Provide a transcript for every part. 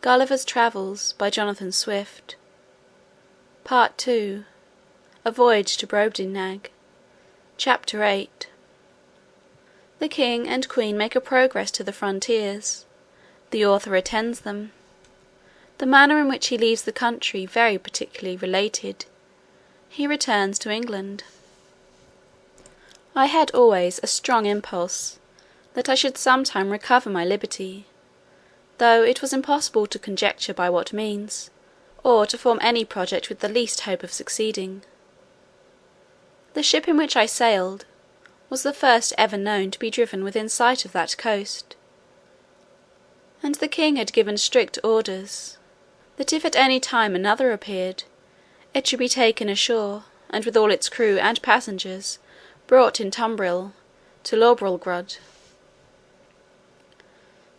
Gulliver's Travels by Jonathan Swift. Part 2. A Voyage to Brobdingnag. Chapter 8. The king and queen make a progress to the frontiers. The author attends them. The manner in which he leaves the country very particularly related. He returns to England. I had always a strong impulse that I should sometime recover my liberty, though it was impossible to conjecture by what means, or to form any project with the least hope of succeeding. The ship in which I sailed was the first ever known to be driven within sight of that coast, and the king had given strict orders that if at any time another appeared, it should be taken ashore, and with all its crew and passengers brought in tumbril to Lorbrulgrud.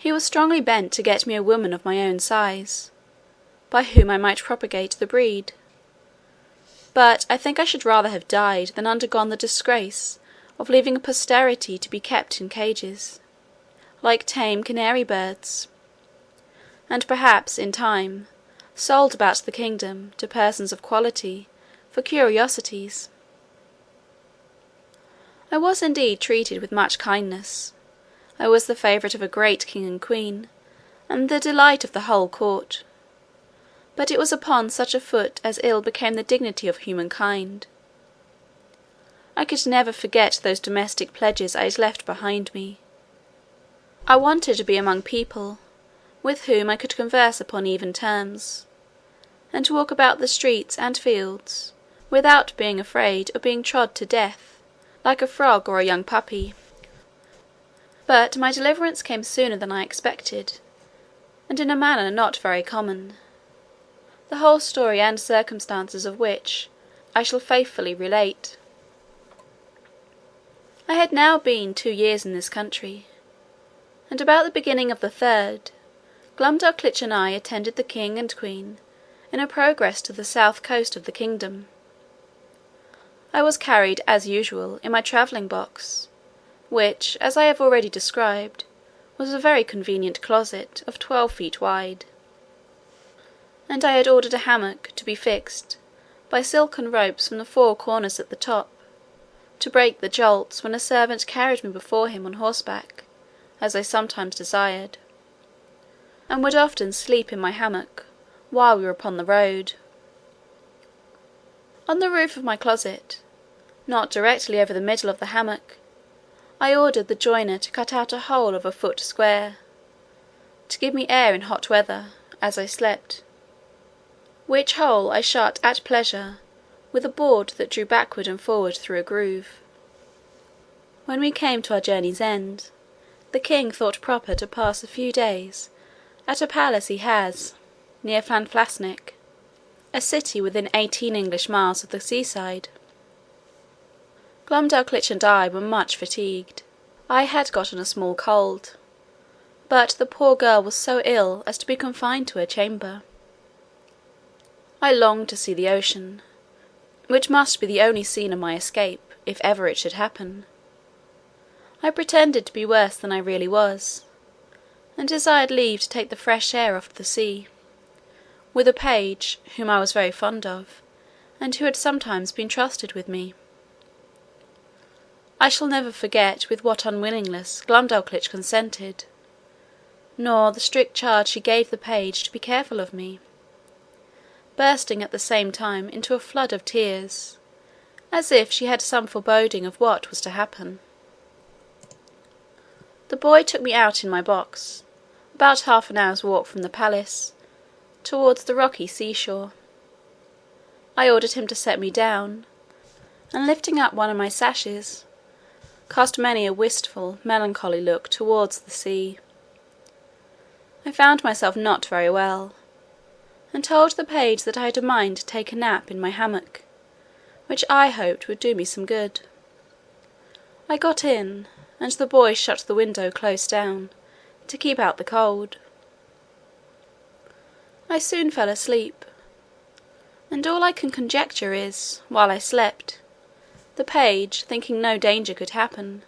He was strongly bent to get me a woman of my own size, by whom I might propagate the breed; but I think I should rather have died than undergone the disgrace of leaving a posterity to be kept in cages, like tame canary birds, and perhaps, in time, sold about the kingdom to persons of quality for curiosities. I was indeed treated with much kindness. I was the favourite of a great king and queen, and the delight of the whole court; but it was upon such a foot as ill became the dignity of humankind. I could never forget those domestic pledges I had left behind me. I wanted to be among people with whom I could converse upon even terms, and to walk about the streets and fields without being afraid of being trod to death like a frog or a young puppy. But my deliverance came sooner than I expected, and in a manner not very common, the whole story and circumstances of which I shall faithfully relate. I had now been 2 years in this country, and about the beginning of the 3rd, Glumdalclitch and I attended the king and queen in a progress to the south coast of the kingdom. I was carried, as usual, in my travelling box, which, as I have already described, was a very convenient closet of 12 feet wide; and I had ordered a hammock to be fixed by silken ropes from the 4 corners at the top, to break the jolts when a servant carried me before him on horseback, as I sometimes desired, and would often sleep in my hammock while we were upon the road. On the roof of my closet, not directly over the middle of the hammock, I ordered the joiner to cut out a hole of a foot square, to give me air in hot weather, as I slept; which hole I shut at pleasure with a board that drew backward and forward through a groove. When we came to our journey's end, the king thought proper to pass a few days at a palace he has near Llanflasnick, a city within 18 English miles of the seaside. Glumdalclitch and I were much fatigued. I had gotten a small cold, but the poor girl was so ill as to be confined to her chamber. I longed to see the ocean, which must be the only scene of my escape, if ever it should happen. I pretended to be worse than I really was, and desired leave to take the fresh air of the sea, with a page, whom I was very fond of, and who had sometimes been trusted with me. I shall never forget with what unwillingness Glumdalclitch consented, nor the strict charge she gave the page to be careful of me, bursting at the same time into a flood of tears, as if she had some foreboding of what was to happen. The boy took me out in my box, about half an hour's walk from the palace, towards the rocky sea shore. I ordered him to set me down, and lifting up one of my sashes, cast many a wistful, melancholy look towards the sea. I found myself not very well, and told the page that I had a mind to take a nap in my hammock, which I hoped would do me some good. I got in, and the boy shut the window close down, to keep out the cold. I soon fell asleep, and all I can conjecture is, while I slept, the page, thinking no danger could happen,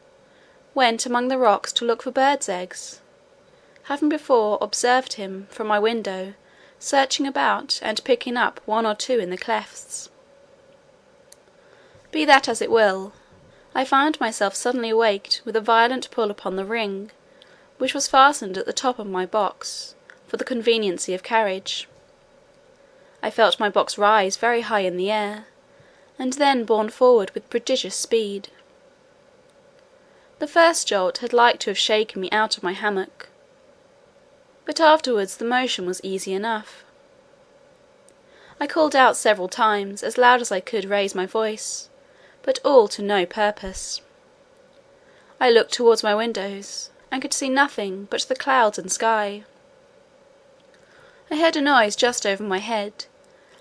went among the rocks to look for birds' eggs, having before observed him from my window searching about and picking up one or two in the clefts. Be that as it will, I found myself suddenly awaked with a violent pull upon the ring, which was fastened at the top of my box, for the conveniency of carriage. I felt my box rise very high in the air, and then borne forward with prodigious speed. The first jolt had like to have shaken me out of my hammock, but afterwards the motion was easy enough. I called out several times, as loud as I could raise my voice, but all to no purpose. I looked towards my windows, and could see nothing but the clouds and sky. I heard a noise just over my head,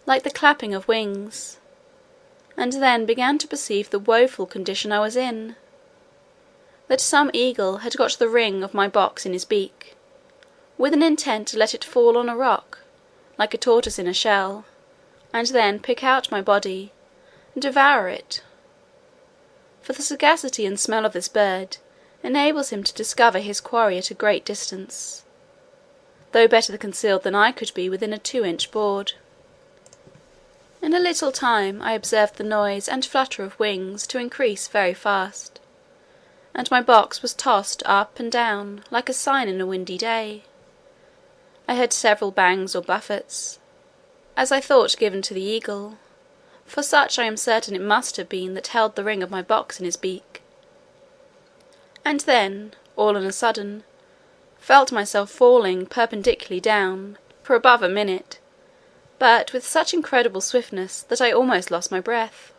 like the clapping of wings, and then began to perceive the woeful condition I was in: that some eagle had got the ring of my box in his beak, with an intent to let it fall on a rock, like a tortoise in a shell, and then pick out my body, and devour it; for the sagacity and smell of this bird enables him to discover his quarry at a great distance, though better concealed than I could be within a 2-inch board. In a little time I observed the noise and flutter of wings to increase very fast, and my box was tossed up and down like a sign in a windy day. I heard several bangs or buffets, as I thought given to the eagle, for such I am certain it must have been that held the ring of my box in his beak; and then, all on a sudden, felt myself falling perpendicularly down, for above a minute, but with such incredible swiftness that I almost lost my breath.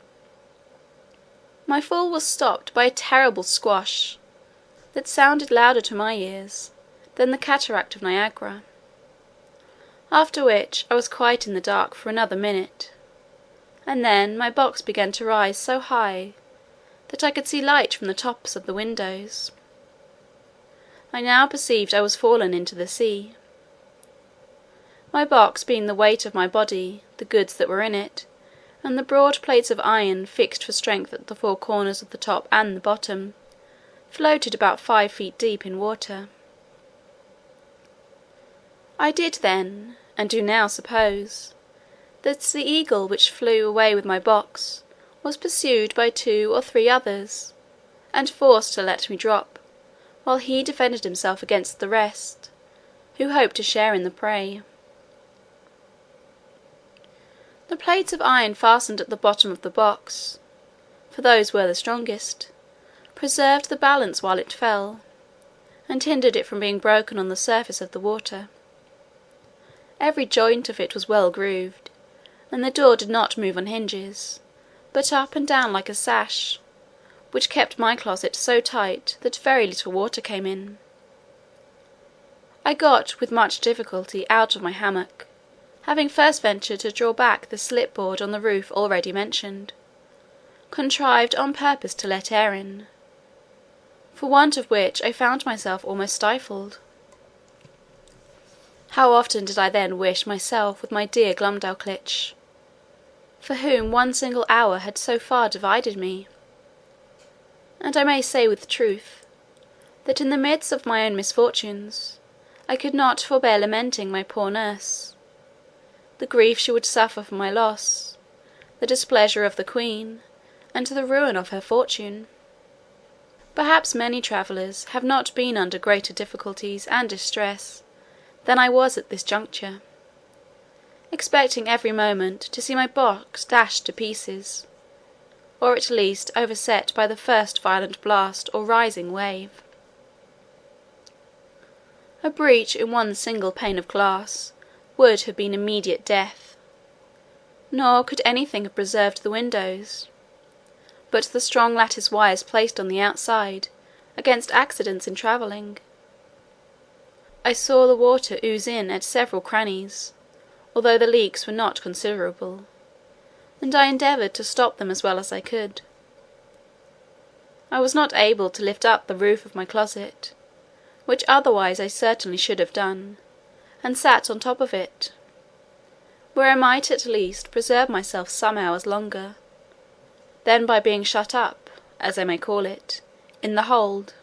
My fall was stopped by a terrible squash, that sounded louder to my ears than the cataract of Niagara; after which I was quite in the dark for another minute, and then my box began to rise so high that I could see light from the tops of the windows. I now perceived I was fallen into the sea. My box being the weight of my body, the goods that were in it, and the broad plates of iron fixed for strength at the 4 corners of the top and the bottom, floated about 5 feet deep in water. I did then, and do now suppose, that the eagle which flew away with my box was pursued by 2 or 3 others, and forced to let me drop, while he defended himself against the rest, who hoped to share in the prey. The plates of iron fastened at the bottom of the box, for those were the strongest, preserved the balance while it fell, and hindered it from being broken on the surface of the water. Every joint of it was well grooved, and the door did not move on hinges, but up and down like a sash, which kept my closet so tight that very little water came in. I got with much difficulty out of my hammock, having first ventured to draw back the slip board on the roof already mentioned, contrived on purpose to let air in, for want of which I found myself almost stifled. How often did I then wish myself with my dear Glumdalclitch, for whom one single hour had so far divided me! And I may say with truth, that in the midst of my own misfortunes, I could not forbear lamenting my poor nurse, the grief she would suffer for my loss, the displeasure of the queen, and the ruin of her fortune. Perhaps many travellers have not been under greater difficulties and distress than I was at this juncture, expecting every moment to see my box dashed to pieces, or at least overset by the first violent blast or rising wave. A breach in one single pane of glass would have been immediate death, nor could anything have preserved the windows, but the strong lattice wires placed on the outside against accidents in travelling. I saw the water ooze in at several crannies, although the leaks were not considerable, and I endeavoured to stop them as well as I could. I was not able to lift up the roof of my closet, which otherwise I certainly should have done, and sat on top of it, where I might at least preserve myself some hours longer, than by being shut up, as I may call it, in the hold.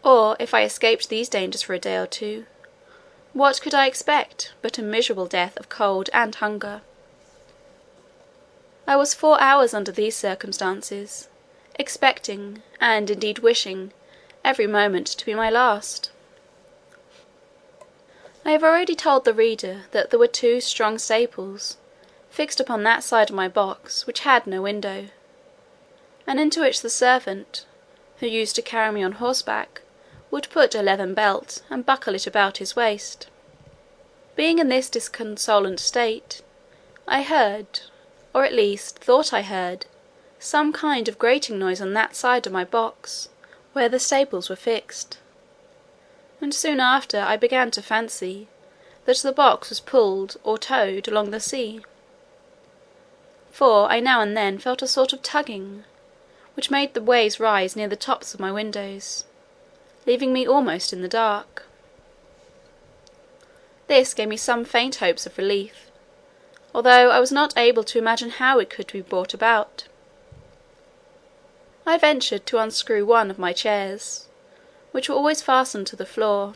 Or if I escaped these dangers for a day or two, what could I expect but a miserable death of cold and hunger? I was 4 hours under these circumstances, expecting, and indeed wishing, every moment to be my last. I have already told the reader that there were 2 strong staples fixed upon that side of my box which had no window, and into which the servant, who used to carry me on horseback, would put a leathern belt and buckle it about his waist. Being in this disconsolate state, I heard, or at least thought I heard, some kind of grating noise on that side of my box where the staples were fixed, and soon after I began to fancy that the box was pulled or towed along the sea; for I now and then felt a sort of tugging, which made the waves rise near the tops of my windows, leaving me almost in the dark. This gave me some faint hopes of relief, although I was not able to imagine how it could be brought about. I ventured to unscrew one of my chairs, which were always fastened to the floor,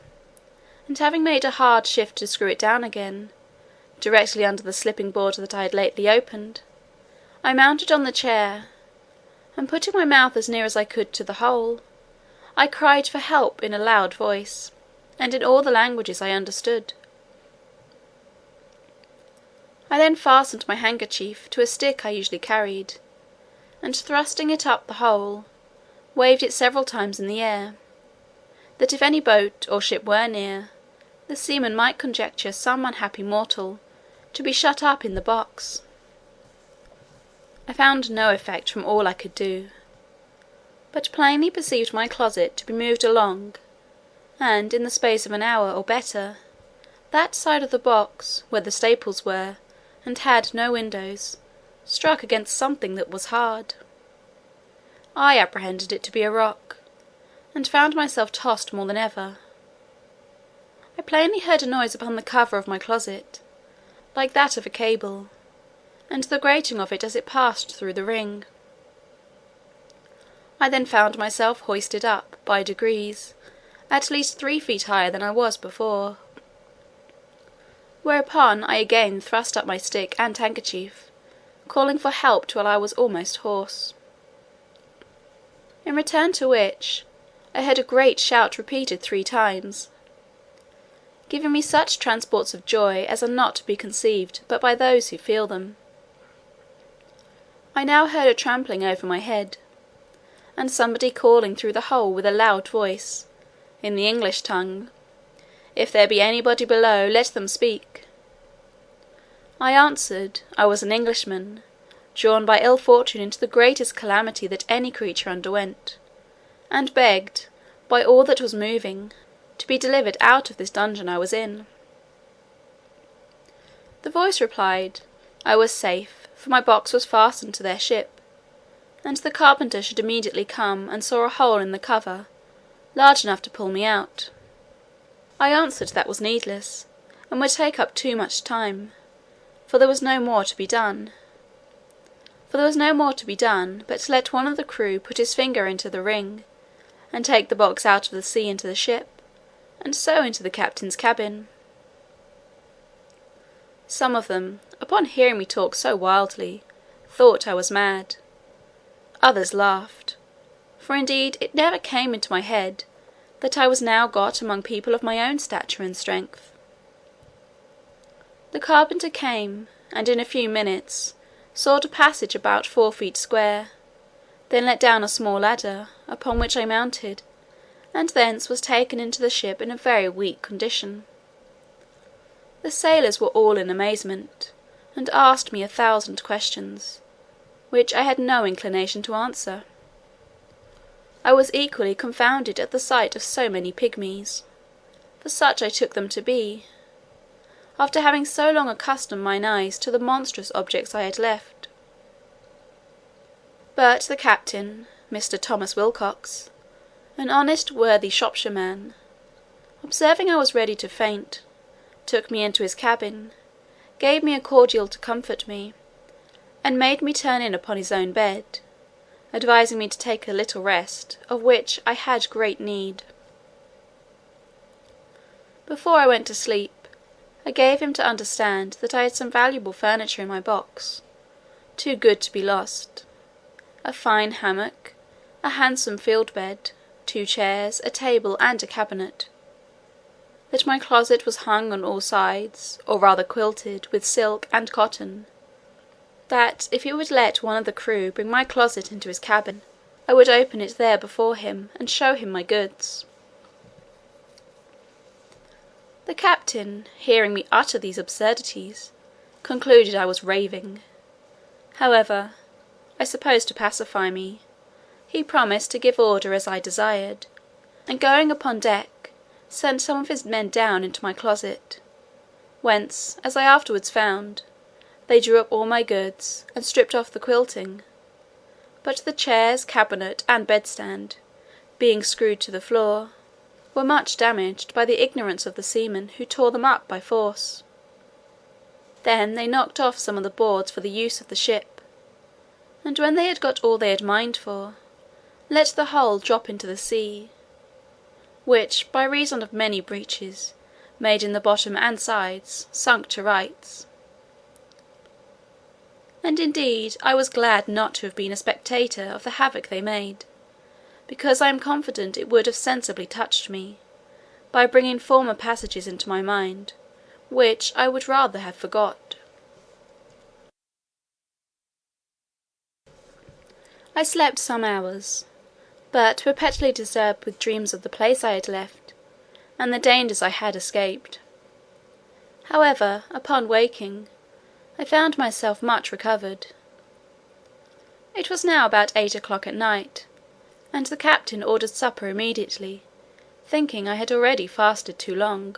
and having made a hard shift to screw it down again, directly under the slipping board that I had lately opened, I mounted on the chair, and putting my mouth as near as I could to the hole, I cried for help in a loud voice, and in all the languages I understood. I then fastened my handkerchief to a stick I usually carried, and thrusting it up the hole, waved it several times in the air, that if any boat or ship were near, the seamen might conjecture some unhappy mortal to be shut up in the box. I found no effect from all I could do, but plainly perceived my closet to be moved along, and in the space of an hour or better, that side of the box, where the staples were, and had no windows, struck against something that was hard. I apprehended it to be a rock, and found myself tossed more than ever. I plainly heard a noise upon the cover of my closet, like that of a cable, and the grating of it as it passed through the ring. I then found myself hoisted up, by degrees, at least 3 feet higher than I was before; whereupon I again thrust up my stick and handkerchief, calling for help till I was almost hoarse. In return to which, I heard a great shout repeated 3 times, giving me such transports of joy as are not to be conceived but by those who feel them. I now heard a trampling over my head, and somebody calling through the hole with a loud voice, in the English tongue, "If there be anybody below, let them speak." I answered, I was an Englishman, drawn by ill fortune into the greatest calamity that any creature underwent, and begged, by all that was moving, to be delivered out of this dungeon I was in. The voice replied, I was safe, for my box was fastened to their ship, and the carpenter should immediately come and saw a hole in the cover, large enough to pull me out. I answered that was needless, and would take up too much time, for there was no more to be done. But to let one of the crew put his finger into the ring, and take the box out of the sea into the ship, and so into the captain's cabin. Some of them, upon hearing me talk so wildly, thought I was mad. Others laughed, for indeed it never came into my head that I was now got among people of my own stature and strength. The carpenter came, and in a few minutes sawed a passage about 4 feet square, then let down a small ladder, upon which I mounted, and thence was taken into the ship in a very weak condition. The sailors were all in amazement, and asked me 1,000 questions, which I had no inclination to answer. I was equally confounded at the sight of so many pygmies, for such I took them to be, after having so long accustomed mine eyes to the monstrous objects I had left. But the captain, Mr. Thomas Wilcox, an honest worthy Shropshireman, observing I was ready to faint, took me into his cabin, gave me a cordial to comfort me, and made me turn in upon his own bed, advising me to take a little rest, of which I had great need. Before I went to sleep, I gave him to understand that I had some valuable furniture in my box, too good to be lost: a fine hammock, a handsome field bed, 2 chairs, a table, and a cabinet; that my closet was hung on all sides, or rather quilted, with silk and cotton; that if he would let one of the crew bring my closet into his cabin, I would open it there before him, and show him my goods. The captain, hearing me utter these absurdities, concluded I was raving. However, I suppose to pacify me, he promised to give order as I desired, and going upon deck, sent some of his men down into my closet, whence, as I afterwards found, they drew up all my goods, and stripped off the quilting; but the chairs, cabinet, and bedstand, being screwed to the floor, were much damaged by the ignorance of the seamen, who tore them up by force. Then they knocked off some of the boards for the use of the ship; and when they had got all they had mined for, let the whole drop into the sea, which, by reason of many breaches, made in the bottom and sides, sunk to rights. And indeed I was glad not to have been a spectator of the havoc they made, because I am confident it would have sensibly touched me, by bringing former passages into my mind, which I would rather have forgot. I slept some hours, but perpetually disturbed with dreams of the place I had left, and the dangers I had escaped. However, upon waking, I found myself much recovered. It was now about 8 o'clock at night, and the captain ordered supper immediately, thinking I had already fasted too long.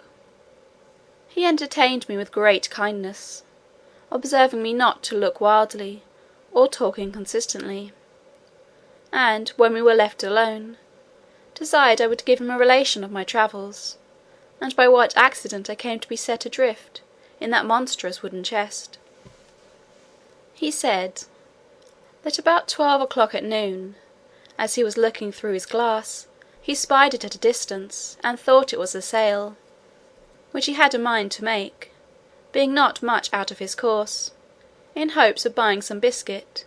He entertained me with great kindness, observing me not to look wildly, or talk inconsistently; and, when we were left alone, desired I would give him a relation of my travels, and by what accident I came to be set adrift in that monstrous wooden chest. He said, that about 12 o'clock at noon, as he was looking through his glass, he spied it at a distance, and thought it was a sail, which he had a mind to make, being not much out of his course, in hopes of buying some biscuit,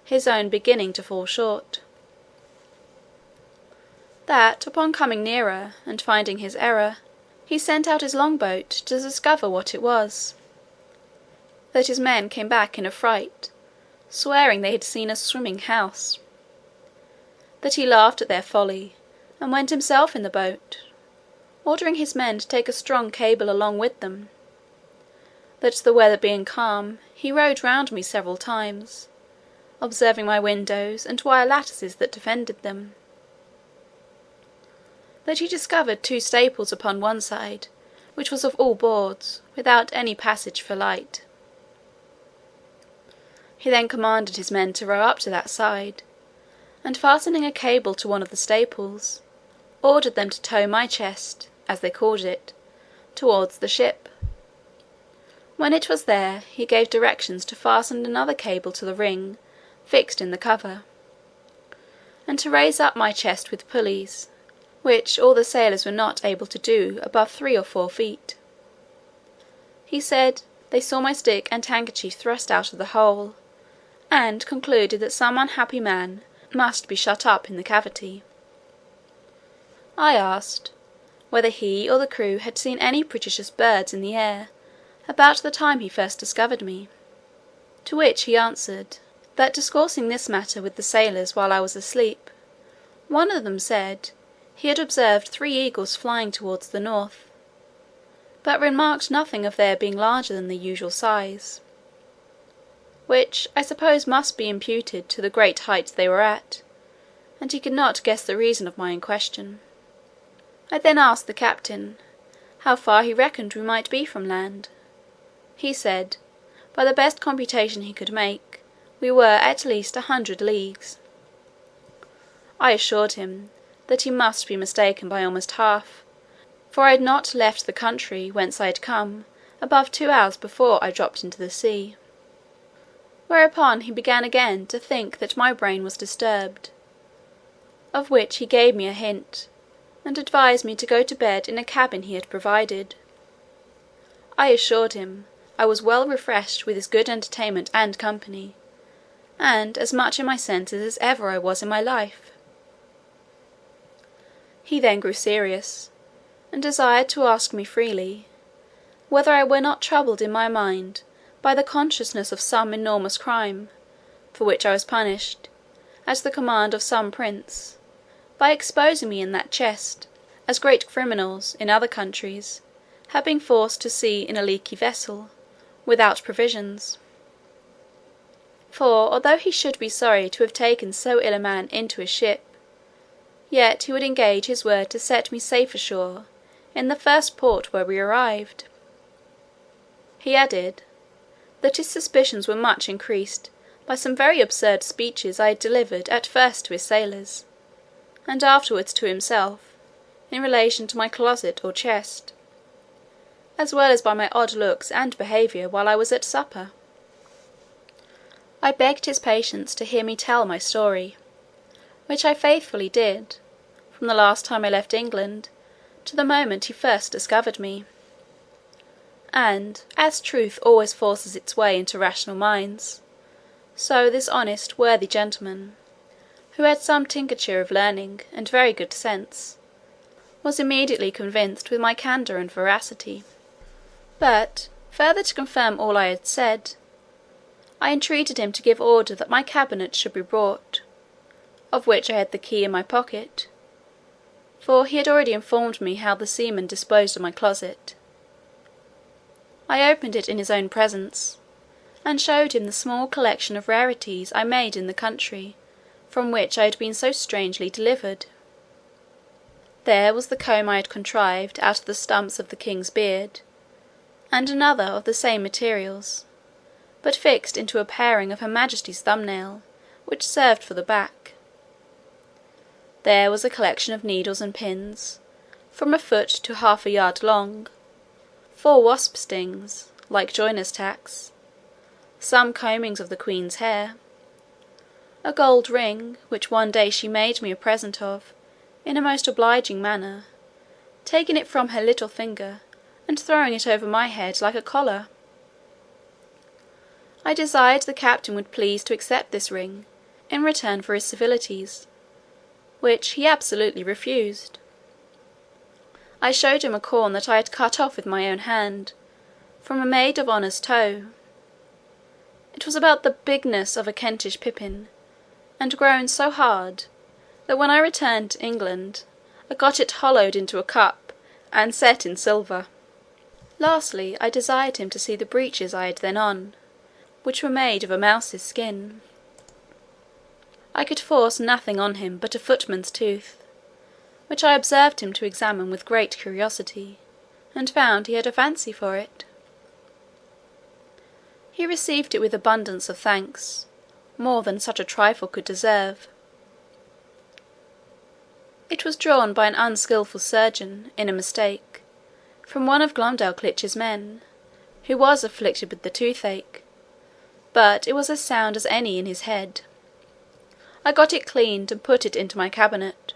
his own beginning to fall short. That upon coming nearer, and finding his error, he sent out his long boat to discover what it was; that his men came back in a fright, swearing they had seen a swimming house; that he laughed at their folly, and went himself in the boat, ordering his men to take a strong cable along with them; that the weather being calm, he rowed round me several times, observing my windows and wire lattices that defended them; that he discovered 2 staples upon one side, which was of all boards, without any passage for light. He then commanded his men to row up to that side, and fastening a cable to one of the staples, ordered them to tow my chest, as they called it, towards the ship. When it was there, he gave directions to fasten another cable to the ring fixed in the cover, and to raise up my chest with pulleys, which all the sailors were not able to do above 3 or 4 feet. He said, they saw my stick and handkerchief thrust out of the hole, and concluded that some unhappy man must be shut up in the cavity. I asked, whether he or the crew had seen any prodigious birds in the air about the time he first discovered me; to which he answered, that discoursing this matter with the sailors while I was asleep, one of them said, he had observed 3 eagles flying towards the north, but remarked nothing of their being larger than the usual size; which I suppose must be imputed to the great height they were at, and he could not guess the reason of my question. I then asked the captain, how far he reckoned we might be from land. He said, by the best computation he could make, we were at least 100 leagues. I assured him, that he must be mistaken by almost half, for I had not left the country whence I had come above 2 hours before I dropped into the sea. Whereupon he began again to think that my brain was disturbed; of which he gave me a hint, and advised me to go to bed in a cabin he had provided. I assured him, I was well refreshed with his good entertainment and company, and as much in my senses as ever I was in my life. He then grew serious, and desired to ask me freely, whether I were not troubled in my mind by the consciousness of some enormous crime, for which I was punished, at the command of some prince, by exposing me in that chest, as great criminals, in other countries, have been forced to sea in a leaky vessel, without provisions. For although he should be sorry to have taken so ill a man into his ship, yet he would engage his word to set me safe ashore in the first port where we arrived. He added, that his suspicions were much increased by some very absurd speeches I had delivered at first to his sailors, and afterwards to himself, in relation to my closet or chest, as well as by my odd looks and behaviour while I was at supper. I begged his patience to hear me tell my story, which I faithfully did, from the last time I left England to the moment he first discovered me; and as truth always forces its way into rational minds, so this honest worthy gentleman, who had some tincture of learning, and very good sense, was immediately convinced with my candour and veracity. But, further to confirm all I had said, I entreated him to give order that my cabinet should be brought, of which I had the key in my pocket, for he had already informed me how the seamen disposed of my closet. I opened it in his own presence, and showed him the small collection of rarities I made in the country from which I had been so strangely delivered. There was the comb I had contrived out of the stumps of the king's beard, and another of the same materials, but fixed into a paring of her majesty's thumbnail, which served for the back. There was a collection of needles and pins, from a foot to half a yard long, 4 wasp stings, like joiners' tacks, some combings of the queen's hair, a gold ring, which one day she made me a present of, in a most obliging manner, taking it from her little finger, and throwing it over my head like a collar. I desired the captain would please to accept this ring, in return for his civilities, which he absolutely refused. I showed him a corn that I had cut off with my own hand, from a maid of honour's toe. It was about the bigness of a Kentish pippin, and grown so hard, that when I returned to England, I got it hollowed into a cup, and set in silver. Lastly, I desired him to see the breeches I had then on, which were made of a mouse's skin. I could force nothing on him but a footman's tooth, which I observed him to examine with great curiosity, and found he had a fancy for it. He received it with abundance of thanks, more than such a trifle could deserve. It was drawn by an unskilful surgeon, in a mistake, from one of Glumdalclitch's men, who was afflicted with the toothache, but it was as sound as any in his head. I got it cleaned, and put it into my cabinet.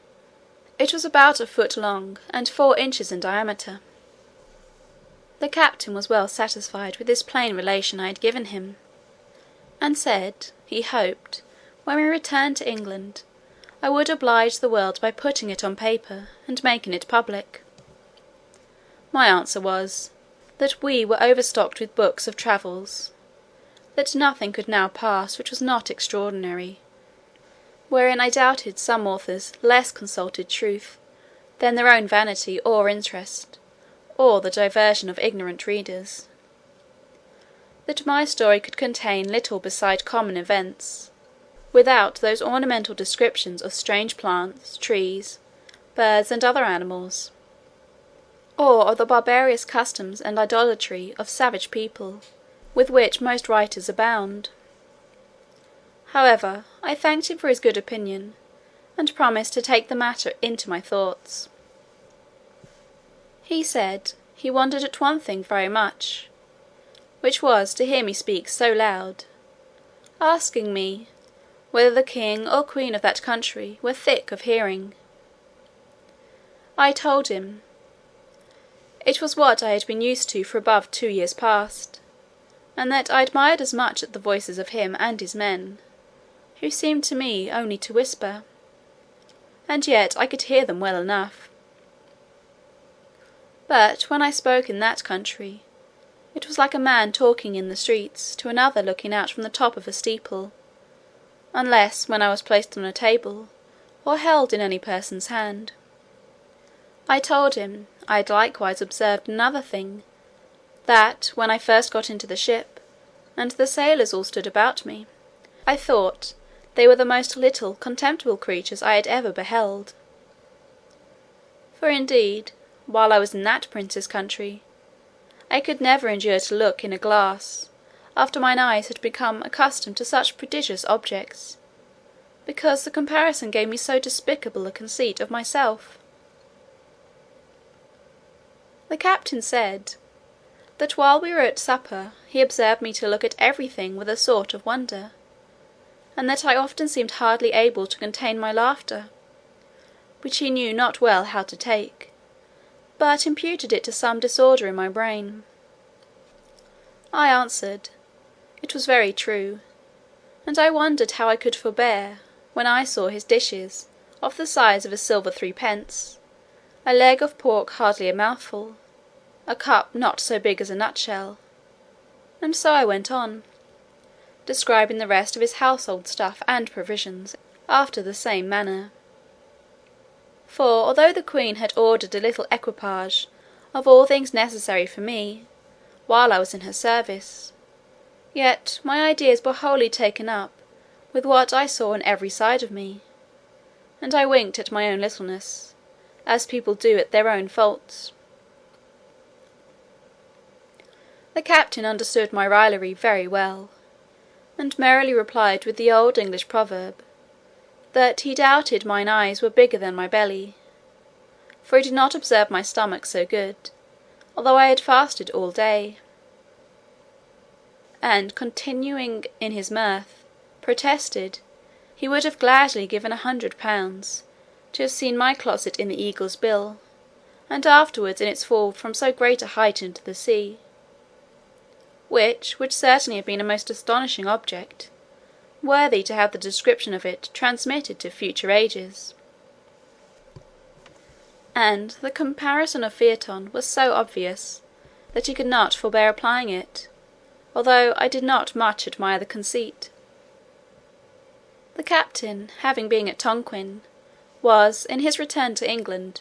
It was about a foot long, and 4 inches in diameter. The captain was well satisfied with this plain relation I had given him, and said, he hoped, when we returned to England, I would oblige the world by putting it on paper, and making it public. My answer was, that we were overstocked with books of travels, that nothing could now pass which was not extraordinary, wherein I doubted some authors less consulted truth than their own vanity or interest, or the diversion of ignorant readers; that my story could contain little beside common events, without those ornamental descriptions of strange plants, trees, birds, and other animals, or of the barbarous customs and idolatry of savage people, with which most writers abound. However, I thanked him for his good opinion, and promised to take the matter into my thoughts. He said, he wondered at one thing very much, which was to hear me speak so loud, asking me, whether the king or queen of that country were thick of hearing. I told him, it was what I had been used to for above 2 years past, and that I admired as much at the voices of him and his men, who seemed to me only to whisper, and yet I could hear them well enough. But when I spoke in that country, it was like a man talking in the streets to another looking out from the top of a steeple, unless when I was placed on a table, or held in any person's hand. I told him, I had likewise observed another thing, that when I first got into the ship, and the sailors all stood about me, I thought they were the most little contemptible creatures I had ever beheld. For indeed, while I was in that prince's country, I could never endure to look in a glass, after mine eyes had become accustomed to such prodigious objects, because the comparison gave me so despicable a conceit of myself. The captain said, that while we were at supper, he observed me to look at everything with a sort of wonder, and that I often seemed hardly able to contain my laughter, which he knew not well how to take, but imputed it to some disorder in my brain. I answered, it was very true, and I wondered how I could forbear, when I saw his dishes of the size of a silver threepence, a leg of pork hardly a mouthful, a cup not so big as a nutshell, and so I went on, describing the rest of his household stuff and provisions, after the same manner. For although the queen had ordered a little equipage of all things necessary for me, while I was in her service, yet my ideas were wholly taken up with what I saw on every side of me, and I winked at my own littleness, as people do at their own faults. The captain understood my raillery very well, and merrily replied with the old English proverb, that he doubted mine eyes were bigger than my belly, for he did not observe my stomach so good, although I had fasted all day; and continuing in his mirth, protested he would have gladly given £100 to have seen my closet in the Eagle's Bill, and afterwards in its fall from so great a height into the sea, which would certainly have been a most astonishing object, worthy to have the description of it transmitted to future ages. And the comparison of Phaeton was so obvious, that he could not forbear applying it, although I did not much admire the conceit. The captain, having been at Tonquin, was, in his return to England,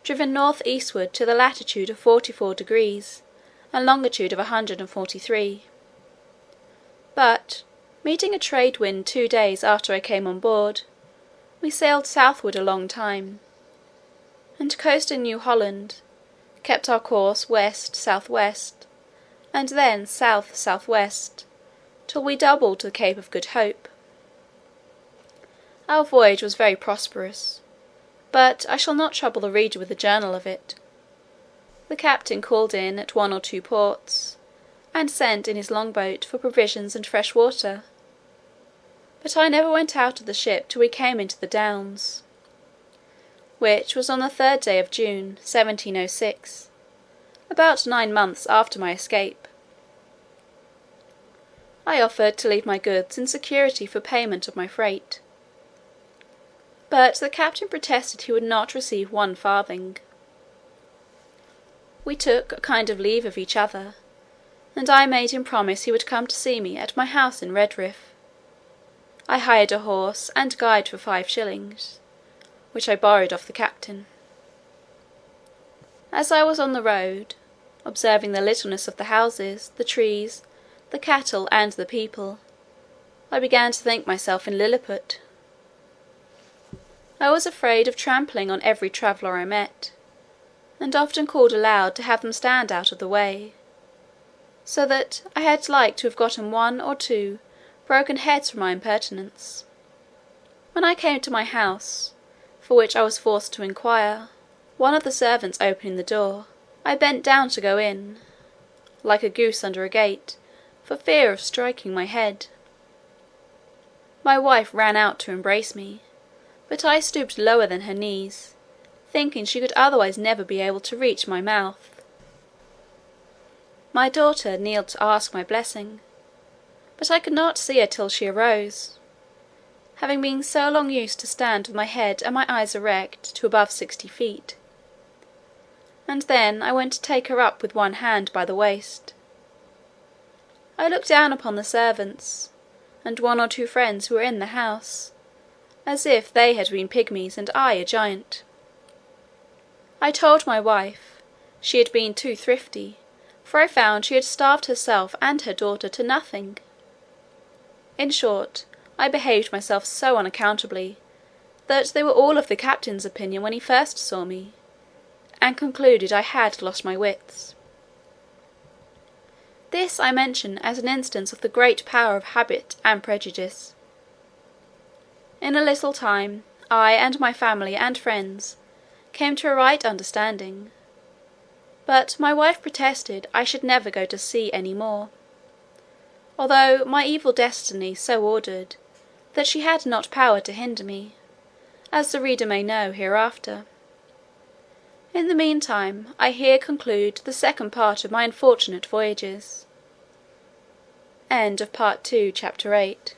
driven north eastward to the latitude of 44 degrees, and longitude of 143. But, meeting a trade wind 2 days after I came on board, we sailed southward a long time, and coasting New Holland, kept our course west-south-west, and then south-south-west, till we doubled the Cape of Good Hope. Our voyage was very prosperous, but I shall not trouble the reader with a journal of it. The captain called in at 1 or 2 ports, and sent in his long boat for provisions and fresh water, but I never went out of the ship till we came into the Downs, which was on the 3rd day of June 1706, about 9 months after my escape. I offered to leave my goods in security for payment of my freight, but the captain protested he would not receive 1 farthing. We took a kind of leave of each other, and I made him promise he would come to see me at my house in Redriff. I hired a horse and guide for 5 shillings, which I borrowed of the captain. As I was on the road, observing the littleness of the houses, the trees, the cattle, and the people, I began to think myself in Lilliput. I was afraid of trampling on every traveller I met, and often called aloud to have them stand out of the way, so that I had like to have gotten 1 or 2 broken heads for my impertinence. When I came to my house, for which I was forced to inquire, one of the servants opening the door, I bent down to go in, like a goose under a gate, for fear of striking my head. My wife ran out to embrace me, but I stooped lower than her knees, thinking she could otherwise never be able to reach my mouth. My daughter kneeled to ask my blessing, but I could not see her till she arose, having been so long used to stand with my head and my eyes erect to above 60 feet, and then I went to take her up with one hand by the waist. I looked down upon the servants, and one or two friends who were in the house, as if they had been pygmies and I a giant. I told my wife, she had been too thrifty, for I found she had starved herself and her daughter to nothing. In short, I behaved myself so unaccountably, that they were all of the captain's opinion when he first saw me, and concluded I had lost my wits. This I mention as an instance of the great power of habit and prejudice. In a little time, I and my family and friends came to a right understanding, but my wife protested I should never go to sea any more, although my evil destiny so ordered that she had not power to hinder me, as the reader may know hereafter. In the meantime, I here conclude the second part of my unfortunate voyages. End of Part II, Chapter 8.